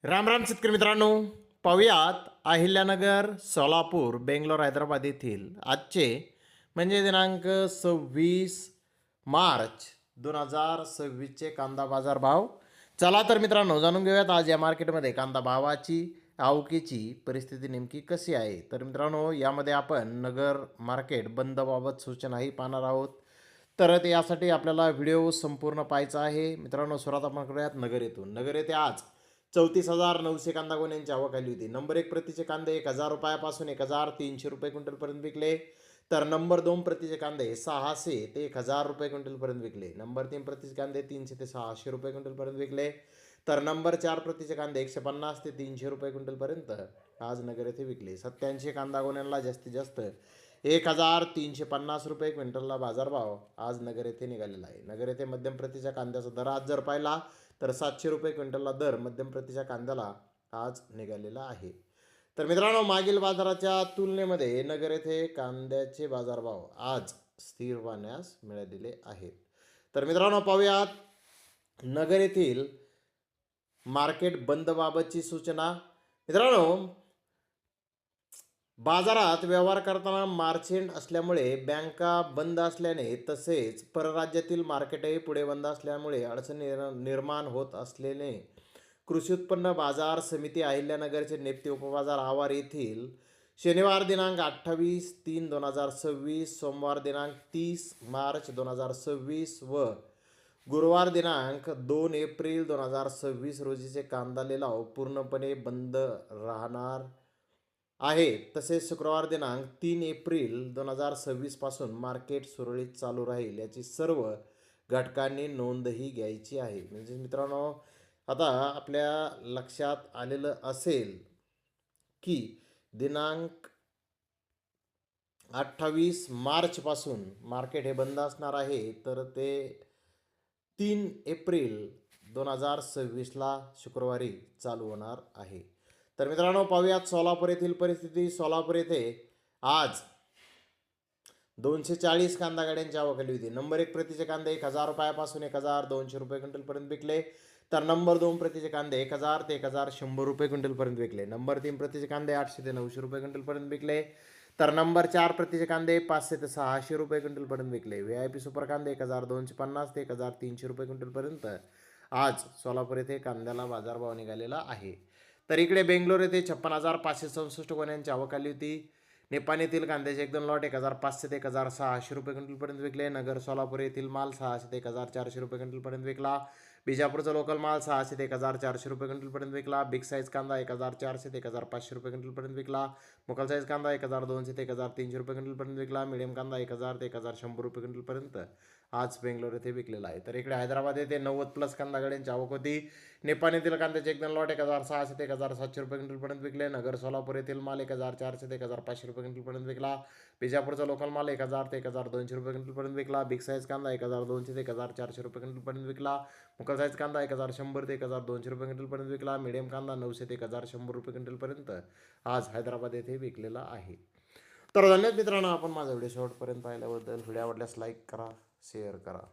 राम राम शेतकरी मित्रांनो, पाहुयात अहिल्यानगर, सोलापूर, बेंगलोर, हैदराबाद येथील आजचे म्हणजे दिनांक 26 मार्च 2026चे कांदा बाजार भाव. चला तर मित्रांनो जाणून घेऊयात आज या मार्केटमध्ये कांदा भावाची आवकेची परिस्थिती नेमकी कशी आहे. तर मित्रांनो, यामध्ये आपण नगर मार्केट बंदबाबत सूचनाही पाहणार आहोत. तर यासाठी आपल्याला व्हिडिओ संपूर्ण पाहायचा आहे. मित्रांनो, सुरुवात आपण करूयात नगर येथून. नगर येथे आज 34,900 कांदा गोण्यांची आवक आली होती. नंबर 1 प्रतीचे कांदे 1,000 रुपयापासून 1,300 रुपये क्विंटलपर्यंत विकले. तर नंबर 2 प्रतीचे कांदे 600 ते 1,000 रुपये क्विंटलपर्यंत विकले. नंबर 3 प्रतीचे कांदे 300 ते 600 रुपये क्विंटलपर्यंत विकले. तर नंबर 4 प्रतीचे कांदे 150 ते 300 रुपये क्विंटलपर्यंत आज नगर येथे विकले. 87 कांदा गोण्यांना जास्तीत जास्त 1,350 रुपये क्विंटलला बाजारभाव आज नगर येथे निघालेला आहे. नगर येथे मध्यम प्रतीच्या कांद्याचा दर आज जर पाहिला तर 700 रुपये क्विंटलला दर मध्यम प्रतीच्या कांद्याला आज निघालेला आहे. तर मित्रांनो, मागील बाजाराच्या तुलनेमध्ये नगर येथे कांद्याचे बाजारभाव आज स्थिर राहण्यास मिळालेले आहेत. तर मित्रांनो, पाहूयात नगर येथील मार्केट बंदबाबतची सूचना. मित्रांनो, बाजारात व्यवहार करताना मार्चेंट असल्यामुळे बँका बंद असल्याने तसेच परराज्यातील मार्केटही पुढे बंद असल्यामुळे अडचणी निर्माण होत असल्याने कृषी उत्पन्न बाजार समिती अहिल्यानगरचे नेप्ती उपबाजार आवार येथील शनिवार दिनांक 28/3/2026, सोमवार दिनांक 30 मार्च 2026 व गुरुवार दिनांक 2 एप्रिल 2026 रोजीचे कांदा लिलाव पूर्णपणे बंद राहणार आहे. तसेच शुक्रवार दिनांक 3 एप्रिल 2026 पासून मार्केट सुरळीत चालू राहील याची सर्व घटकांनी नोंदही घ्यायची आहे. म्हणजे मित्रांनो, आता आपल्या लक्षात आलेलं असेल की दिनांक 28 मार्चपासून मार्केट हे बंद असणार आहे. तर ते 3 एप्रिल 2026ला शुक्रवारी चालू होणार आहे. तर मित्रांनो, पाहूयात सोलापूर येथील परिस्थिती. सोलापूर येथे आज 240 कांदा गाड्यांची आवक आली होती. नंबर 1 प्रतीचे कांदे 1,000 रुपयापासून 1,200 रुपये क्विंटलपर्यंत विकले. तर नंबर 2 प्रतीचे कांदे 1,000 ते 1,100 रुपये क्विंटलपर्यंत विकले. नंबर 3 प्रतीचे कांदे 800 ते 900 रुपये क्विंटलपर्यंत विकले. तर नंबर 4 प्रतीचे कांदे 500 ते 600 रुपये क्विंटलपर्यंत विकले. VIP सुपर कांदे 1,250 ते 1,300 रुपये क्विंटलपर्यंत आज सोलापूर येथे कांद्याला बाजारभाव निघालेला आहे. तर इकडे बेंगलोर येथे 56,567 गोण्यांची आवक आली होती. नेपाळ येथील कांद्याचे 1-2 लॉट 1,500 ते 1,600 रुपये क्विंटलपर्यंत विकले. नगर सोलापूर येथील माल 600 ते 1,400 रुपये क्विंटलपर्यंत विकला. बिजापूरचा लोकल माल 600 ते 1,400 रुपये क्विंटलपर्यंत विकला. बिग साईज कांदा 1,400 ते 1,500 रुपये क्विंटलपर्यंत विकला. मोकल साईज कांदा 1,200 ते 1,300 रुपये क्विंटलपर्यंत विकला. मीडियम कांदा 1,000 ते 1,100 रुपये क्विंटलपर्यंत आज बेंगलोर येथे विकलेला आहे. तर इकडे हैदराबाद येथे 90+ कांदा गाड्यांची आवक होती. नेपाळ येथील कांद्याचे 1-2 लॉट 1,600 ते 1,700 रुपये क्विंटलपर्यंत विकले. नगर सोलापूर येथील माल 1,400 ते 1,500 रुपये क्विंटलपर्यंत विकला. बिजापूरचा लोकल माल 1,000 ते 1,200 रुपये क्विंटलपर्यंत विकला. बिग साईज कांदा 1,200 ते 1,400 रुपये क्विंटलपर्यंत विकला. मोकल साईज कांदा 1,100 ते 1,200 रुपये क्विंटलपर्यंत विकला. मीडियम कांदा 900 ते 1,100 रुपये क्विंटलपर्यंत आज हैदराबाद येथे विकलेला आहे. तर धन्यवाद मित्रांनो, आपण माझा व्हिडिओ शेवटपर्यंत पाहिल्याबद्दल. व्हिडिओ आवडल्यास लाईक करा, शेअर करा.